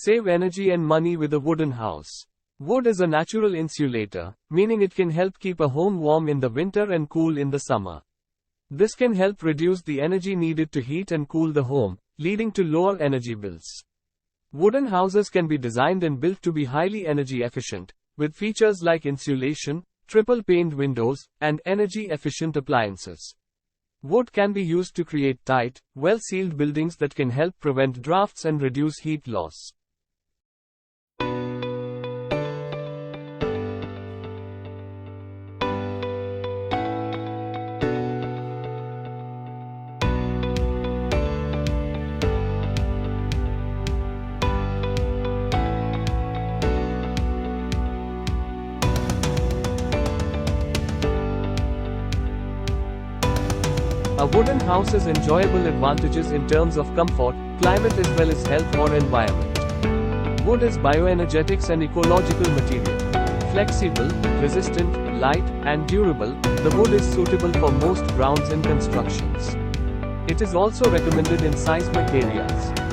Save energy and money with a wooden house. Wood is a natural insulator, meaning it can help keep a home warm in the winter and cool in the summer. This can help reduce the energy needed to heat and cool the home, leading to lower energy bills. Wooden houses can be designed and built to be highly energy efficient, with features like insulation, triple-paned windows, and energy-efficient appliances. Wood can be used to create tight, well-sealed buildings that can help prevent drafts and reduce heat loss. A wooden house has enjoyable advantages in terms of comfort, climate as well as health or environment. Wood is bioenergetics and ecological material. Flexible, resistant, light, and durable, the wood is suitable for most grounds and constructions. It is also recommended in seismic areas.